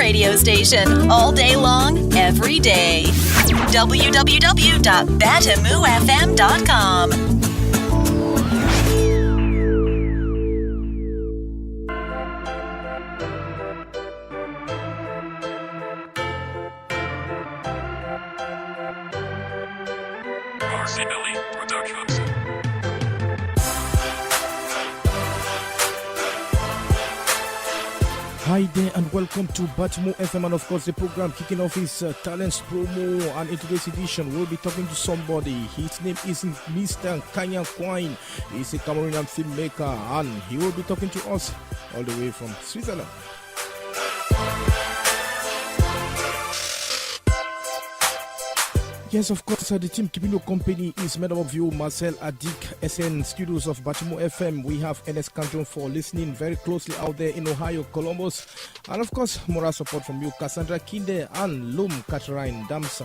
radio station all day long, every day. www.batimufm.com. Hi there and welcome to BATIMU FM, and of course the program kicking off is Talents Promo, and in today's edition we'll be talking to somebody. His name is Mr. Nkanya. He's a Cameroonian filmmaker and he will be talking to us all the way from Switzerland. Yes, of course, the team keeping you company is made up of you, Marcel Adik, SN Studios of BATIMU FM. We have NS Kanjon for listening very closely out there in Ohio, Columbus. And of course, moral support from you, Cassandra Kinde and Lum Katarine Damsa.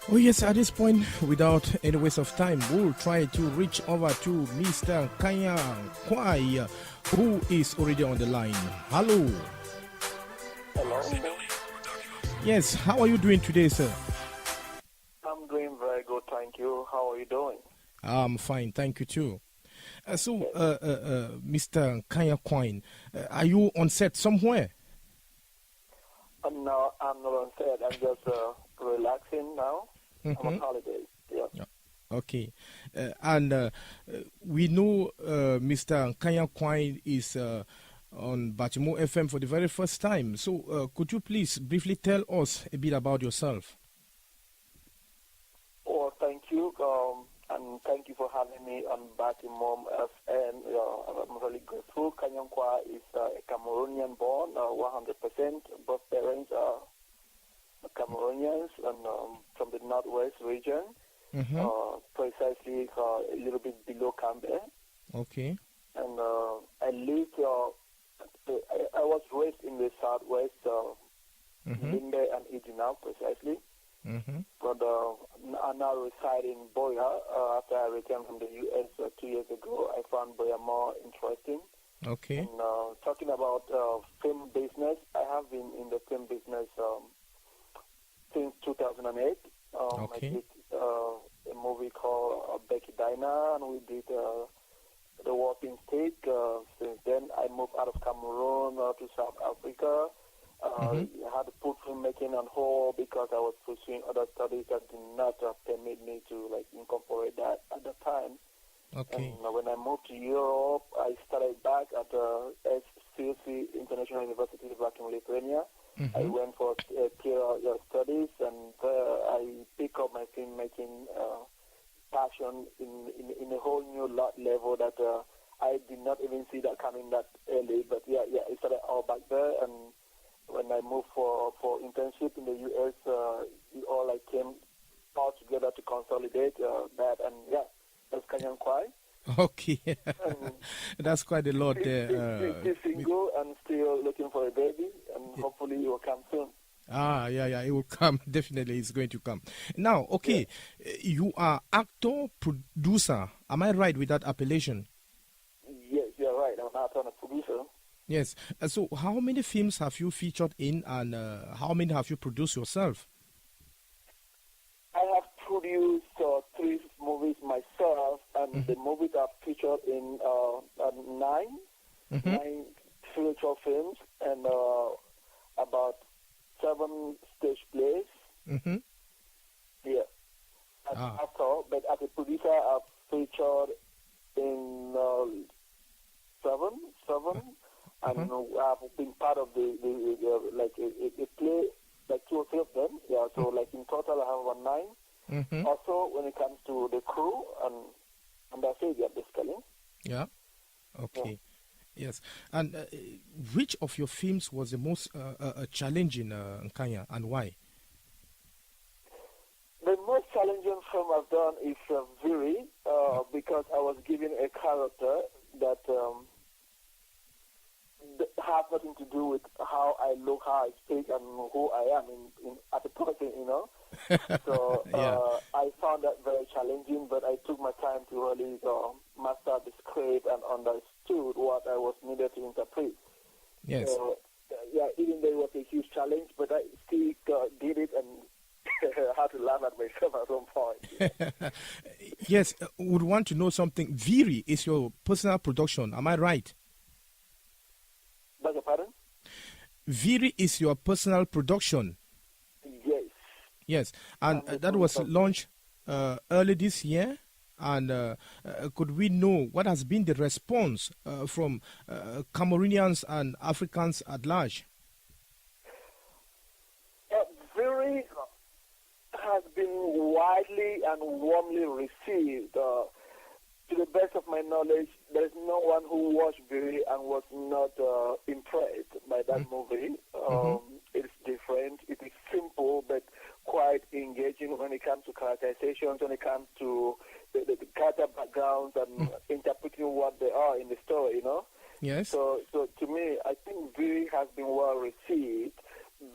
Oh yes, at this point, without any waste of time, we'll try to reach over to Mr. Nkwai, who is already on the line. Hello. Hello. Yes, how are you doing today, sir? I'm doing very good, thank you. How are you doing? I'm fine, thank you too. Mr. Nkanya, are you on set somewhere? No, I'm not on set. I'm just relaxing now. I'm on holidays. Yeah. Okay. We know Mr. Nkanya is on BATIMU FM for the very first time. So could you please briefly tell us a bit about yourself? Oh, thank you. And thank you for having me on BATIMU FM. I'm really grateful. Nkanya is a Cameroonian born, 100%. Both parents are Cameroonians and from the northwest region, precisely a little bit below Cambe. Okay. And I lived... I was raised in the southwest, Limbe and Idina, precisely. But I now reside in Boya. After I returned from the U.S. 2 years ago, I found Boya more interesting. Okay. And talking about film business, I have been in the film business since 2008. Okay. I did a movie called Becky Dina, and we did... the Warping Stick. Since then, I moved out of Cameroon to South Africa. I had to put filmmaking on hold because I was pursuing other studies that did not permit me to incorporate that at the time. Okay. And when I moved to Europe, I started back at SCC International University back in Lithuania. I went for theater studies, and I picked up my filmmaking passion in a whole new level that I did not even see that coming that early. But it started all back there. And when I moved for internship in the U.S., it all came all together to consolidate that. And that's Nkanya. Okay. That's quite a lot there. Still single and still looking for a baby, and hopefully it will come soon. It will come. Definitely, it's going to come. Now, okay, you are actor, producer. Am I right with that appellation? Yes, you're right. I'm an actor and a producer. Yes. So, how many films have you featured in, and how many have you produced yourself? I have produced 3 movies myself, and the movies I've featured in 9 feature films, and about 7 stage plays. Yeah. As an actor, but as a producer, I've featured in 7, and I've been part of the a play, 2 or 3 of them. Yeah, so in total, I have about 9. Also, when it comes to the crew, and that's it, basically. Yeah. Okay. Yeah. Yes. And which of your films was the most challenging, Nkanya, and why? The most challenging film I've done is Viri, because I was given a character that has nothing to do with how I look, how I speak, and who I am as a person, So I found that very challenging, but I took my time to really master the script and understand myself at some point. Yes, would want to know something. Viri is your personal production. Am I right? Beg your pardon? Viri is your personal production. Yes. Yes, and that was launched early this year. And could we know what has been the response from Cameroonians and Africans at large? Very has been widely and warmly received. To the best of my knowledge, there is no one who watched Very and was not impressed by that movie. It's different. It is simple, but quite engaging when it comes to characterizations, when it comes to the character backgrounds and interpreting what they are in the story, you know? Yes. So to me, I think Very has been well received,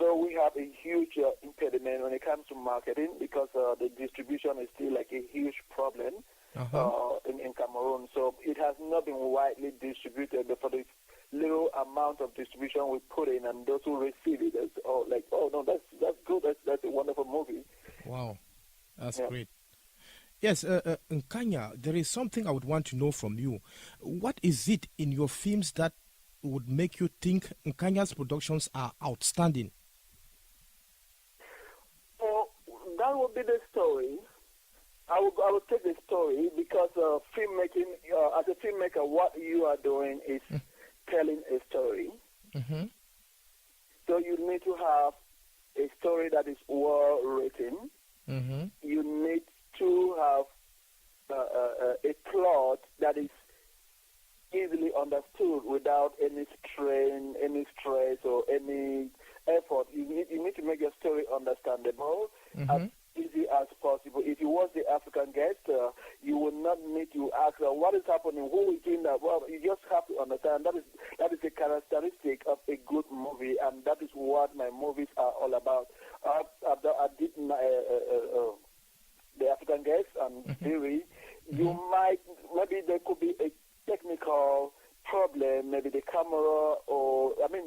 though we have a huge impediment when it comes to marketing because the distribution is still like a huge problem in Cameroon. So it has not been widely distributed, but for the little amount of distribution we put in and those who receive it, it's like, oh, no, that's good. That's a wonderful movie. Wow. That's great. Yes, Nkanya, there is something I would want to know from you. What is it in your films that would make you think Nkanya's productions are outstanding? Well, that would be the story. I would take the story because filmmaking, as a filmmaker, what you are doing is telling a story. So you need to have a story that is well written. You need to have a plot that is easily understood without any strain, any stress, or any effort. You need to make your story understandable as easy as possible. If you watch the African guest, you will not need to ask what is happening, who is doing that. Well, you just have to understand that is a characteristic of a good movie, and that is what my movies are all about. I did the African guest and theory. You might, maybe there could be a technical problem, maybe the camera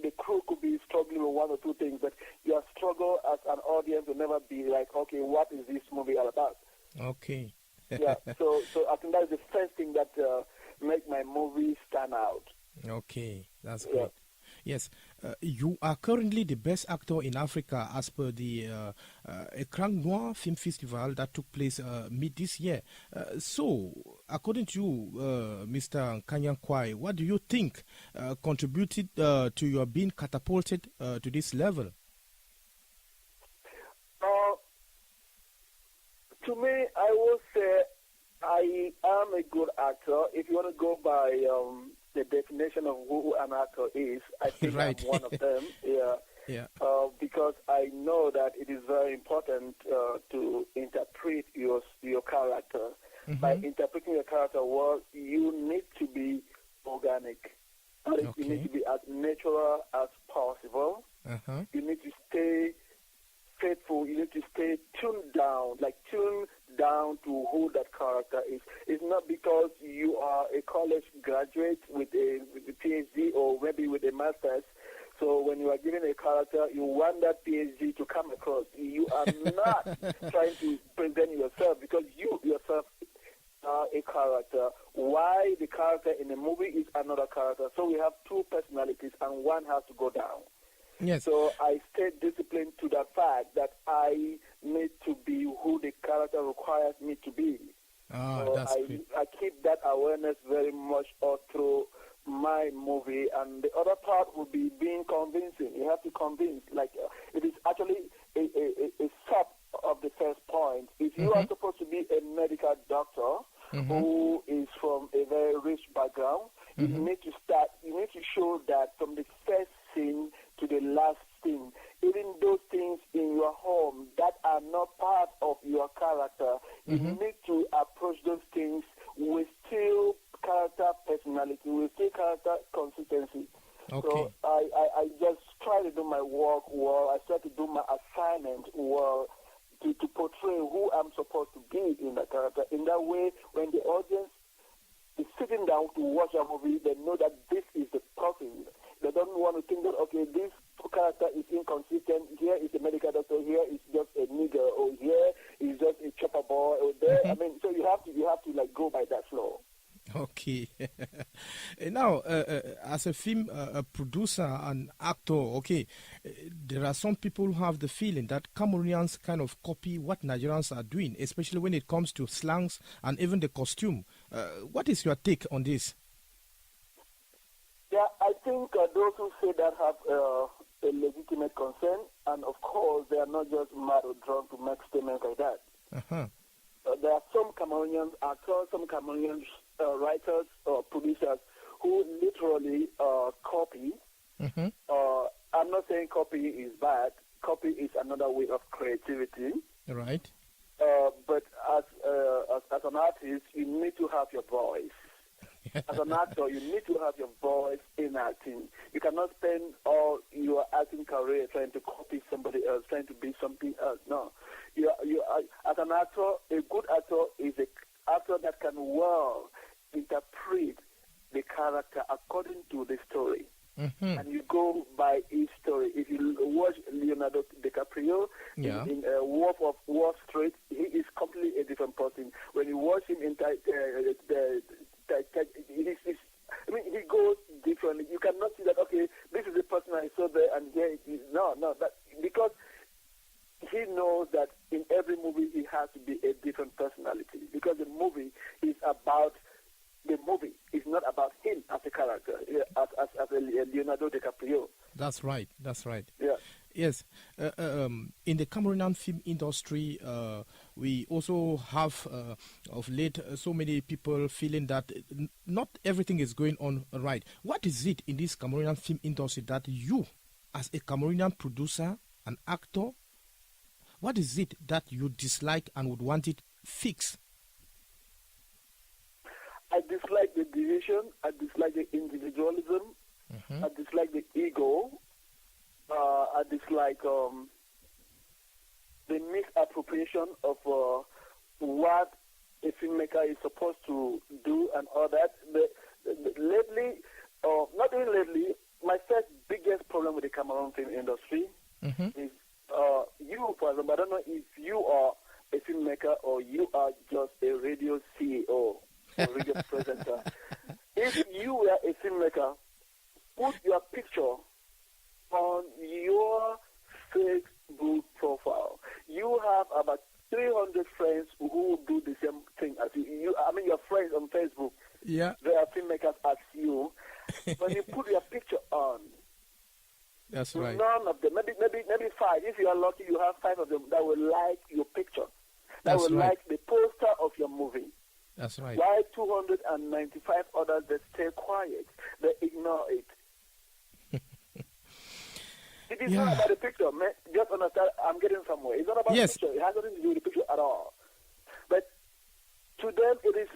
the crew could be struggling with one or two things, but your struggle as an audience will never be like, okay, what is this movie all about? Okay. Yeah, so I think that is the first thing that make my movie stand out. Okay, that's great. Yes, you are currently the best actor in Africa as per the Nkanya Film Festival that took place mid this year. So, according to you, Mr. Nkanya, what do you think contributed to your being catapulted to this level? To me, I will say I am a good actor. If you want to go by the definition of who an actor is, I think right. I'm one of them. Because I know that it is very important to interpret your character. By interpreting your character well, you need to be organic. You need to be as natural as possible. You need to stay faithful. You need to stay tuned down to who that character is. It's not because you are a college graduate with a PhD or maybe with a master's. So when you are given a character, you want that PhD to come across. You are not trying to present yourself because you yourself are a character. Why the character in the movie is another character. So we have two personalities and one has to go down. Yes. So I stayed disciplined to the fact that I need to be who the character requires me to be. So that's great. I keep that awareness very much all through my movie. And the other part would be being convincing. You have to convince. It is actually a sub of the first point. If you are supposed to be a medical doctor who is from a very rich background, you need to show that from the first scene to the last scene, even those things in your home that are not part of your character, you need to approach those things with still character personality, with still character consistency. Okay. So I just try to do my work well. I try to do my assignment well to portray who I'm supposed to be in the character. In that way, when the audience is sitting down to watch a movie, they know that this is the person. They don't want to think that, okay, this character is inconsistent. Here is a medical doctor. Here is just a nigger. Or here is just a chopper boy. Or there, I mean, so you have to like go by that flow. Okay. Now, as a film producer and actor, okay, there are some people who have the feeling that Cameroonians kind of copy what Nigerians are doing, especially when it comes to slangs and even the costume. What is your take on this? Yeah, I think those who say that have a legitimate concern, and of course they are not just mad or drunk to make statements like that. Uh-huh. There are some Cameroonian actors, some Cameroonian writers or producers who literally copy. Mm-hmm. I'm not saying copy is bad. Copy is another way of creativity. Right. But as an artist, you need to have your voice. As an actor, you need to have your voice in acting. You cannot spend all your acting career trying to copy somebody else, trying to be something else. No. As an actor, a good actor is an actor that can well interpret the character according to the story. Mm-hmm. And you go by each story. If you watch Leonardo DiCaprio in Wolf of Wall Street, he is completely a different person. When you watch him in he goes differently. You cannot see that, okay, this is the person I saw there and here it is. No, because he knows that in every movie he has to be a different personality, because the movie is about the movie. It's not about him as a character, as a Leonardo DiCaprio. That's right. Yeah. Yes. In the Cameroonian film industry, we also have, of late, so many people feeling that not everything is going on right. What is it in this Cameroonian film industry that you, as a Cameroonian producer, an actor, what is it that you dislike and would want it fixed? I dislike the division. I dislike the individualism. Mm-hmm. I dislike the ego. I dislike the misappropriation of what a filmmaker is supposed to do and all that. Lately, not even lately, my first biggest problem with the Cameroon film industry is you, for example, I don't know if you are a filmmaker or you are just a radio CEO or radio presenter. If you were a filmmaker, put your picture on your Facebook profile. You have about 300 friends who do the same thing as you. I mean, your friends on Facebook. Yeah. They are filmmakers as you. When you put your picture on, that's right. None of them, maybe 5. If you are lucky, you have 5 of them that will like your picture. That That's will right. like the poster of your movie. That's right. Why 295 others, they stay quiet. They ignore it. It is not about the picture, man. Just understand, I'm getting somewhere. It's not about the picture. It has nothing to do with the picture at all. But to them, it is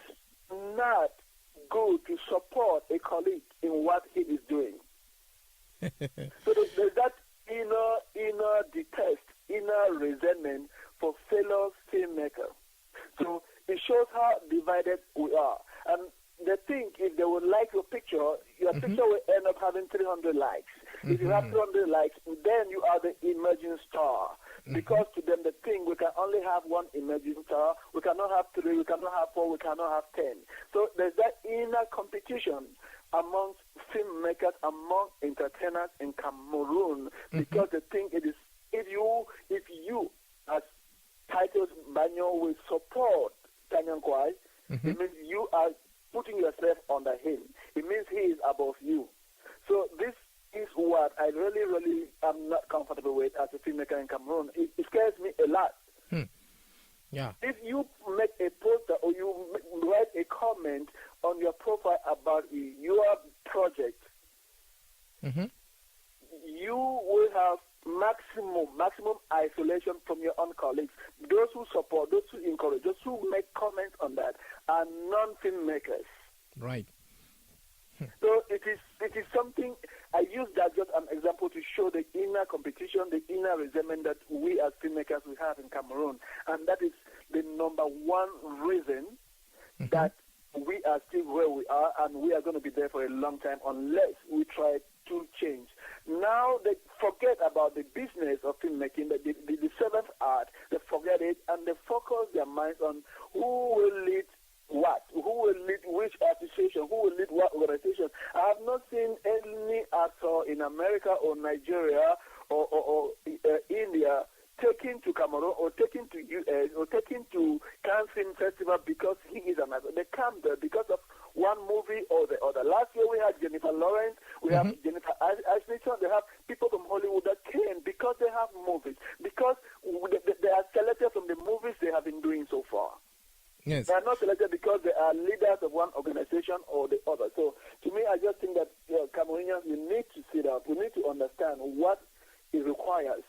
not good to support a colleague in what he is doing. So there's that inner detest, inner resentment for fellow filmmakers. So it shows how divided we are. And they think if they would like your picture picture will end up having 300 likes. If you have 300 likes, then you are the emerging star. Because to them, they think we can only have one emerging star. We cannot have 3, we cannot have 4, we cannot have 10. So there's that inner competition amongst filmmakers, among entertainers in Cameroon, because they think it is if you as Titus Banyoh will support Nkanya, it means you are putting yourself under him. It means he is above you. So this is what I really am not comfortable with as a filmmaker in Cameroon. It scares me a lot. Yeah. If you make a poster or you write a comment on your profile about your project, you will have maximum isolation from your own colleagues. Those who support, those who encourage, those who make comments on that are non-filmmakers. Right. So it is something, I use that just an example to show the inner competition, the inner resentment that we as filmmakers we have in Cameroon. And that is the number one reason that we are still where we are, and we are going to be there for a long time unless we try to change. Now they forget about the business of filmmaking, the seventh art. They forget it, and they focus their minds on who will lead what, who will lead which association, who will lead what organization. I have not seen any actor in America or Nigeria or India taken to Cameroon or taken to US or taken to Cannes Film Festival because he is an actor. They come there because of one movie or the other. Last year we had Jennifer Lawrence, we have Jennifer Aniston, they have people from Hollywood that came because they have movies, because they are selected from the movies they have been doing so far. Yes. They are not selected because they are leaders of one organization or the other. So to me, I just think that Cameroonians, we need to sit up. We need to understand what it requires,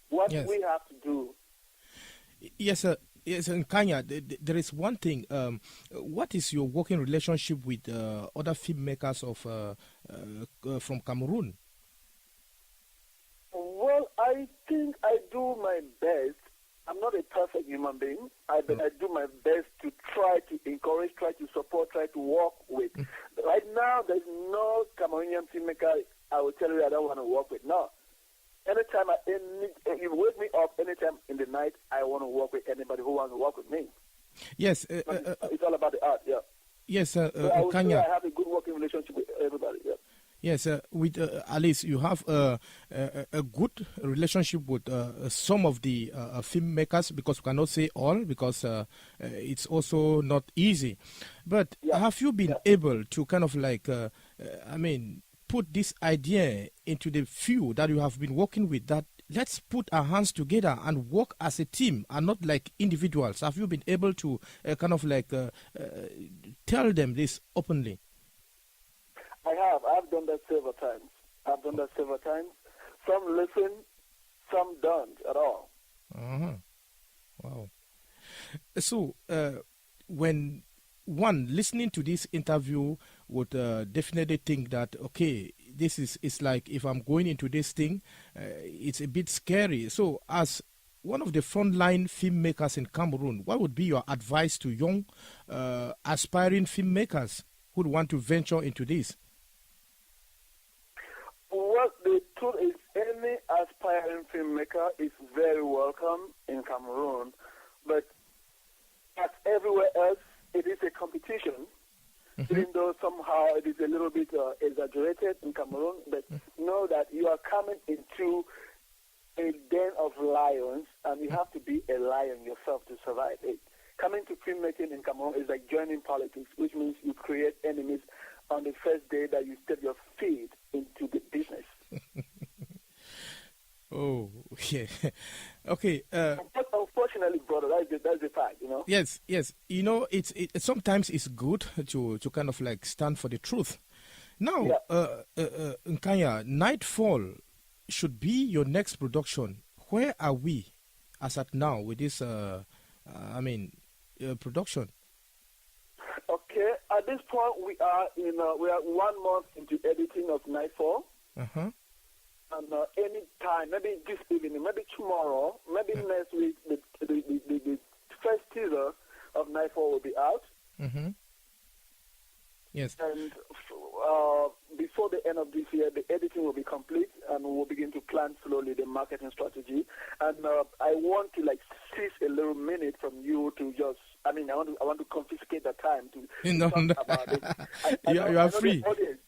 what we have to do. Yes, sir. Yes, Nkanya, there is one thing. What is your working relationship with other filmmakers from Cameroon? Well, I think I do my best. I'm not a perfect human being. I do my best to try to encourage, try to support, try to work with. Right now, there's no Cameroonian filmmaker I will tell you I don't want to work with. No. Anytime you wake me up, anytime in the night, I want to work with anybody who wants to work with me. Yes. It's all about the art, yeah. Yes, so I would say I have a good working relationship with everybody, yeah. Yes, with Alice, you have a good relationship with some of the filmmakers, because we cannot say all, because it's also not easy. But have you been able to kind of like, put this idea into the few that you have been working with, that let's put our hands together and work as a team and not like individuals? Have you been able to kind of like tell them this openly? I have. I've done that several times. Some listen, some don't at all. Wow. So, when one listening to this interview would definitely think that, okay, this is, it's like if I'm going into this thing, it's a bit scary. So, as one of the frontline filmmakers in Cameroon, what would be your advice to young, aspiring filmmakers who want to venture into this? Well, the truth is, any aspiring filmmaker is very welcome in Cameroon, but as everywhere else, it is a competition, even though somehow it is a little bit exaggerated in Cameroon, but know that you are coming into a den of lions, and you have to be a lion yourself to survive it. Coming to filmmaking in Cameroon is like joining politics, which means you create enemies on the first day that you step your feet into the business. Oh, yeah. Okay. Unfortunately, brother, that's the fact, you know? Yes. You know, it sometimes it's good to kind of like stand for the truth. Now, Nkanya, Nightfall should be your next production. Where are we as at now with this, production? Okay, at this point we are 1 month into editing of Nightfall. And any time, maybe this evening, maybe tomorrow, maybe next week, the first teaser of Nightfall will be out. Yes. And before the end of this year, the editing will be complete, and we'll begin to plan slowly the marketing strategy. And I want to seize a little minute from you to just, I want to confiscate the time to talk about it. You are free. The audience,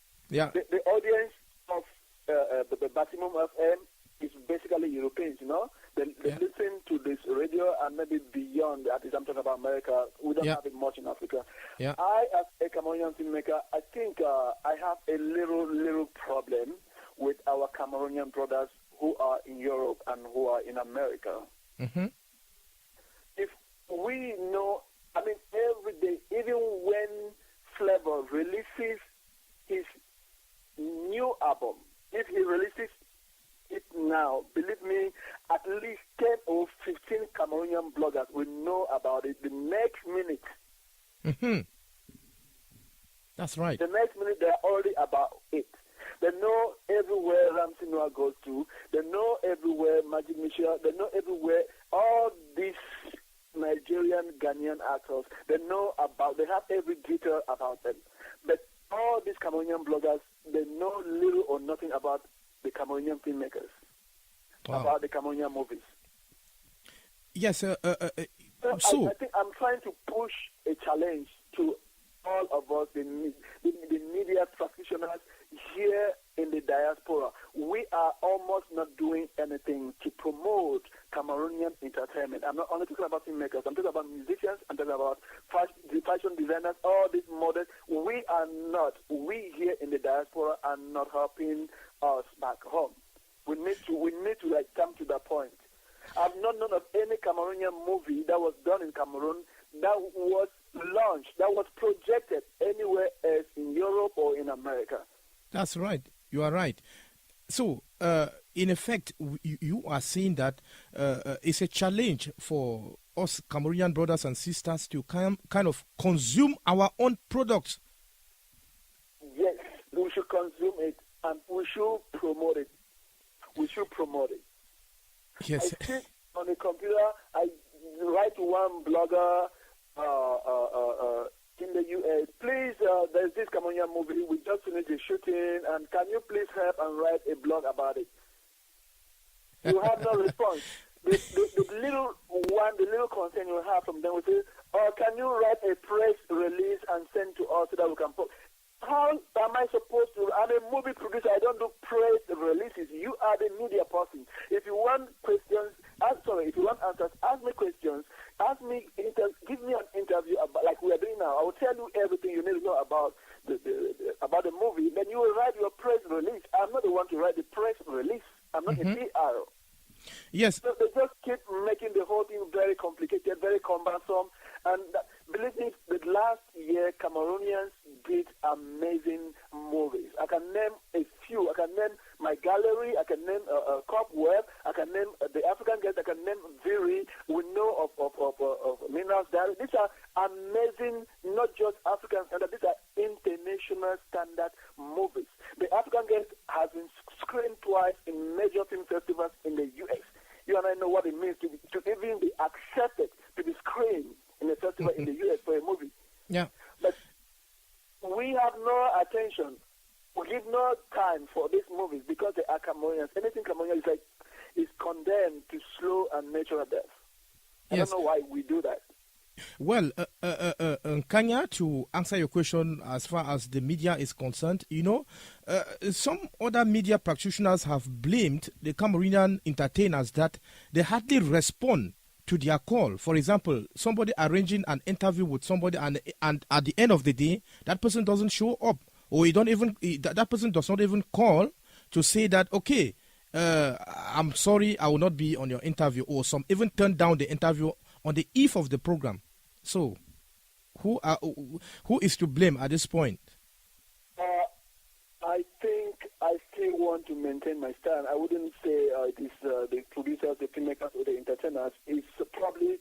the audience of the BATIMU FM is basically Europeans, you know. They listen to this radio and maybe beyond that. I'm talking about America. We don't have it much in Africa. I, as a Cameroonian filmmaker, I think I have a little problem with our Cameroonian brothers who are in Europe and who are in America. If we know, every day, even when Flavor releases his new album, if he releases it now, believe me, at least 10 or 15 Cameroonian bloggers will know about it the next minute. That's right. The next minute, they're already about it. They know everywhere Ramsey Noah goes to. They know everywhere Magic Michel. They know everywhere all these Nigerian Ghanaian actors. They have every detail about them. But all these Cameroonian bloggers, they know little or nothing about the Cameroonian filmmakers, about the Cameroonian movies. Yes, I think I'm trying to push a challenge to all of us, the media practitioners here in the diaspora. We are almost not doing anything to promote Cameroonian entertainment. I'm not only talking about filmmakers. I'm talking about musicians. I'm talking about fashion designers, all these models. We here in the diaspora are not helping us back home. We need to come to that point. I've not known of any Cameroonian movie that was done in Cameroon that was launched, that was projected anywhere else in Europe or in America. That's right. You are right. So, in effect, you are saying that it's a challenge for us Cameroonian brothers and sisters to kind of consume our own products. Yes, we should consume it and we should promote it. Yes. I sit on the computer, I write to one blogger in the U.S., please, there's this Cameroonian movie, we just finished the shooting, and can you please help and write a blog about it? You have no response. The little concern you have from them will say, can you write a press release and send to us so that we can post? How am I supposed to? I'm a movie producer. I don't do press releases. You are the media person. If you want questions, if you want answers, ask me questions. Give me an interview about, like we are doing now. I will tell you everything you need to know about the movie. Then you will write your press release. I'm not the one to write the press release. I'm not a PR. Yes. So they just keep making the whole thing very complicated, very cumbersome. And believe me, the last year, Cameroonians did amazing movies. I can name a few. I can name My Gallery. I can name Cobweb. I can name The African Guest. I can name Viri. We know of Minerals Diary. These are amazing, not just African standard. These are international standard movies. The African Guest has been screened twice in major film festivals in the U.S. You and I know what it means to even be accepted to be screened in a festival in the U.S. for a movie. Yeah. But we have no attention. We give no time for these movies because they are Cameroonians. Anything Cameroonian is condemned to slow and natural death. I don't know why we do that. Well, Nkanya, to answer your question as far as the media is concerned, some other media practitioners have blamed the Cameroonian entertainers that they hardly respond to their call. For example, somebody arranging an interview with somebody and at the end of the day, that person doesn't show up, or that person does not even call to say that, okay, I'm sorry, I will not be on your interview, or some even turn down the interview on the eve of the program. So, who is to blame at this point? I think I still want to maintain my stand. I wouldn't say it is the producers, the filmmakers, or the entertainers. It's probably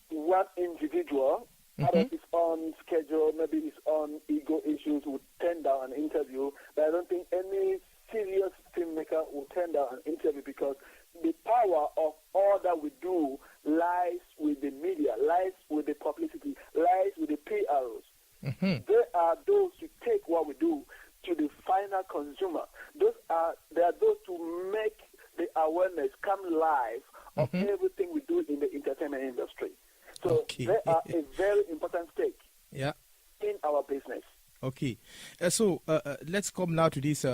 one individual out of his own schedule, maybe his own ego issues, would turn down an interview. But I don't think any serious filmmaker will turn down an interview because the power of all that we do lies with the media, lies with the publicity, lies with the PROs. There are those who take what we do to the final consumer. There are those to make the awareness come live of everything we do in the entertainment industry. So they are a very important stake in our business. Okay. So let's come now to this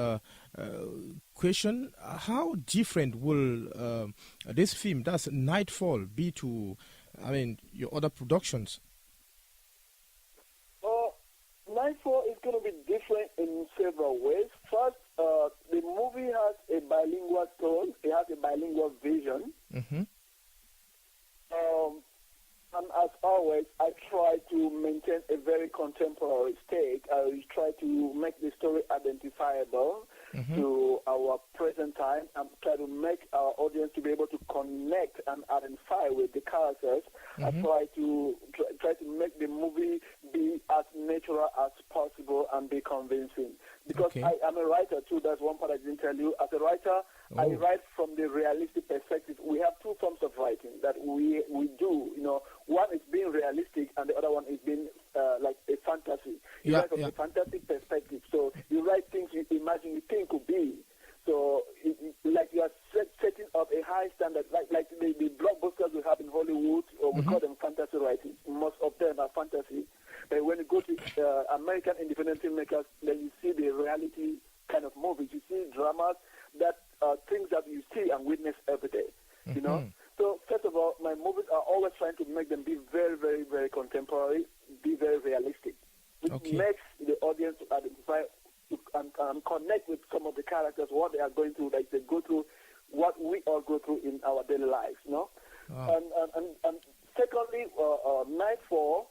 question. How different will this film, that's Nightfall, be to, your other productions? Nightfall is going to be different in several ways. First, the movie has a bilingual tone. It has a bilingual vision. And as always, I try to maintain a very contemporary stake. I try to make the story identifiable to our present time and try to make our audience to be able to connect and identify with the characters. I try to make the movie be as natural as possible and be convincing. Because I am a writer too. That's one part I didn't tell you. As a writer, I write from the realistic perspective. We have two forms of writing that we do. One is being realistic. You write from a fantastic perspective. So you write things you imagine you think could be. So like you are setting up a high standard, like the blockbusters we have in Hollywood, or we call them fantasy writing. Most of them are fantasy. But when you go to American independent filmmakers, then you see the reality kind of movies. You see dramas that things that you see and witness every day. You know. So first of all, my movies are always trying to make them be very, very, very contemporary, be very realistic, which makes the audience to identify and connect with some of the characters, what they are going through, like they go through what we all go through in our daily lives, you know. And secondly, Nightfall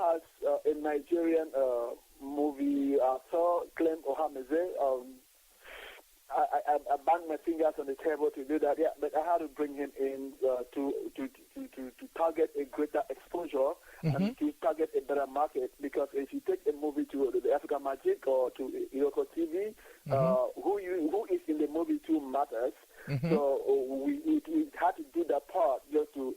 has a Nigerian movie, Clem Ohameze. I banged my fingers on the table to do that, but I had to bring him in to target a greater exposure and to target a better market. Because if you take a movie to the African Magic or to Iroko TV, who is in the movie too matters. So we had to do that part just to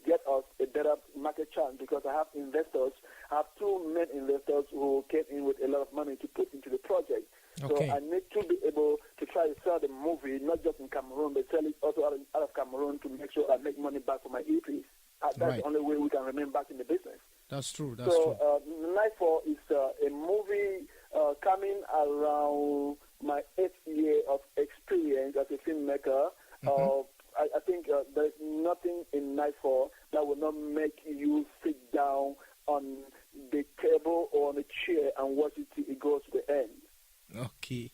get us a better market chance, because I have investors. I have two main investors who came in with a lot of money to put into the project. So I need to be able to try to sell the movie, not just in Cameroon, but sell it also out of Cameroon to make sure I make money back for my EPs. That's the only way we can remain back in the business. That's true. Nightfall is a movie coming around my 8th year of experience as a filmmaker. I think there's nothing in Nightfall that will not make you sit down on the table or on a chair and watch it till it goes to the end. Okay.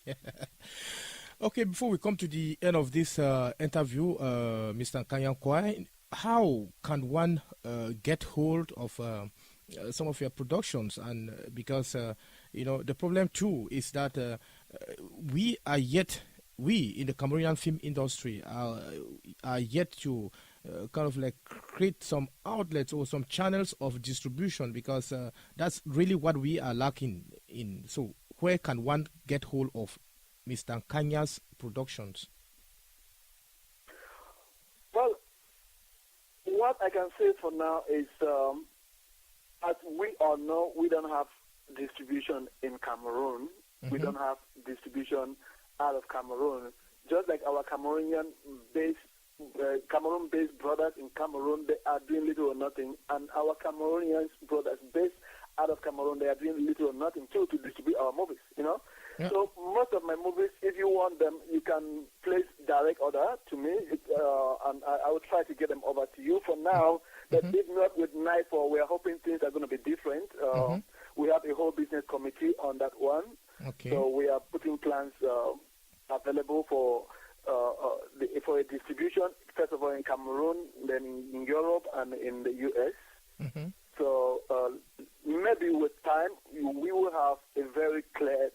Okay, before we come to the end of this interview, Mr. Nkanya, how can one get hold of some of your productions? And because, the problem too is that we in the Cameroonian film industry are yet to kind of like create some outlets or some channels of distribution, because that's really what we are lacking in. So where can one get hold of Mr. Nkanya's productions? Well, what I can say for now is, as we all know, we don't have distribution in Cameroon. We don't have distribution out of Cameroon. Just like our Cameroon-based brothers in Cameroon, they are doing little or nothing, and our Cameroonian brothers based out of Cameroon, they are doing little or nothing too to distribute our movies, you know. Yeah. So most of my movies, if you want them, you can place direct order to me, and I will try to get them over to you. For now, but if not with Nightfall, we are hoping things are going to be different. We have a whole business committee on that one. So we are putting plans available for a distribution, first of all in Cameroon, then in Europe and in the US. So maybe with time, we will have a very clear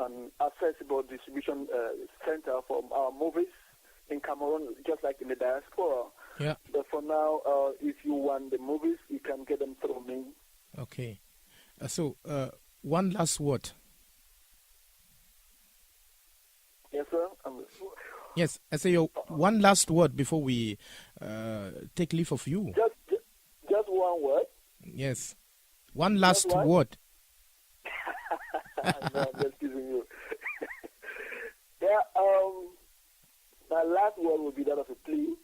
and accessible distribution center for our movies in Cameroon, just like in the diaspora. Yeah. But for now, if you want the movies, you can get them through me. Okay. So, one last word. Yes, sir. Yes, I say one last word before we take leave of you. Just one word? Yes. One last word. No, I'm just kidding you. My last word would be that of a plea.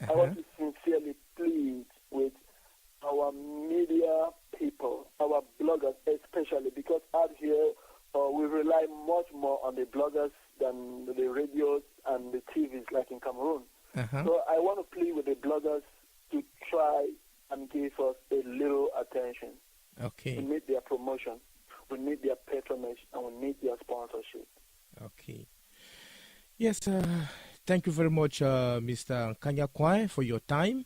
I want to sincerely plead with our media people, our bloggers especially, because out here we rely much more on the bloggers than the radios and the TVs like in Cameroon. So I want to plead with the bloggers to try and give us a little attention. Okay. We need their promotion, we need their patronage, and we need their sponsorship. Okay. Yes, thank you very much, Mr. Nkanya, for your time.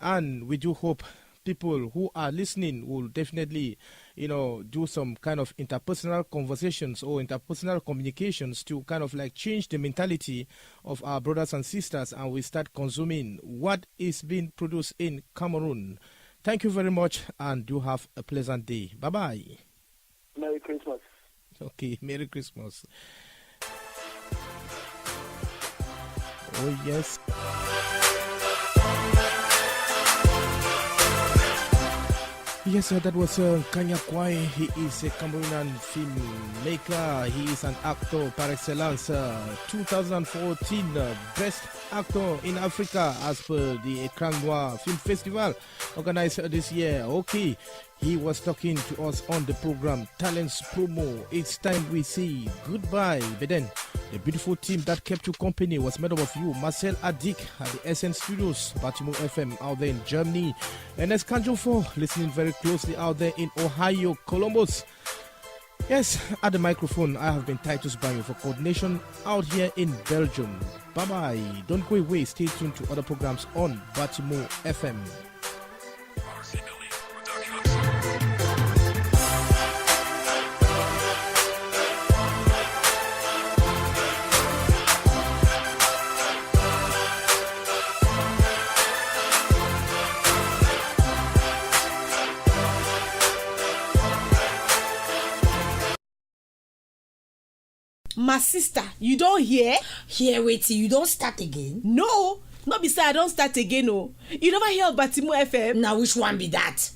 And we do hope people who are listening will definitely, do some kind of interpersonal conversations or interpersonal communications to kind of like change the mentality of our brothers and sisters, and we start consuming what is being produced in Cameroon. Thank you very much, and do have a pleasant day. Bye-bye. Merry Christmas. Okay, Merry Christmas. Oh, yes. Yes, that was Nkanya. He is a Cameroonian filmmaker. He is an actor par excellence. 2014 Best Actor in Africa as per the Nkanya Film Festival organized this year. Okay, he was talking to us on the program Talents Promo. It's time we say goodbye. But then, the beautiful team that kept you company was made up of you, Marcel Adik at the SN Studios, BATIMU FM out there in Germany, and Escanjo 4 listening very closely out there in Ohio, Columbus. Yes, at the microphone, I have been Titus Banyoh for coordination out here in Belgium. Bye-bye. Don't go away. Stay tuned to other programs on BATIMU FM. My sister, you don't hear? Hear wait, you don't start again? No, not be say I don't start again. No, you never hear of BATIMU FM? Now which one be that?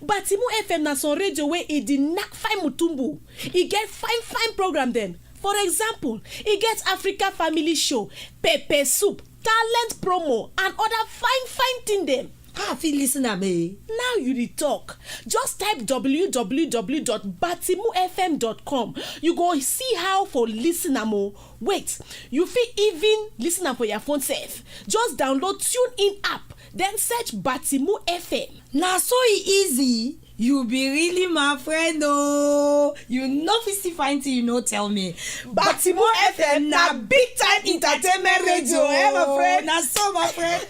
BATIMU FM na some radio where it did knock fine mutumbu. It get fine program them. For example, it gets Africa Family Show, Pepper Soup, Talent Promo, and other fine thing them. I feel listen to me. Now you dey talk. Just type www.batimufm.com. You go see how for listen am. Wait, you fit even listen am for your phone self. Just download TuneIn app, then search BATIMU FM. Now so easy. You be really my friend, oh. You know if you find thing you know tell me. BATIMU FM na big time entertainment radio, my friend. Na so my friend.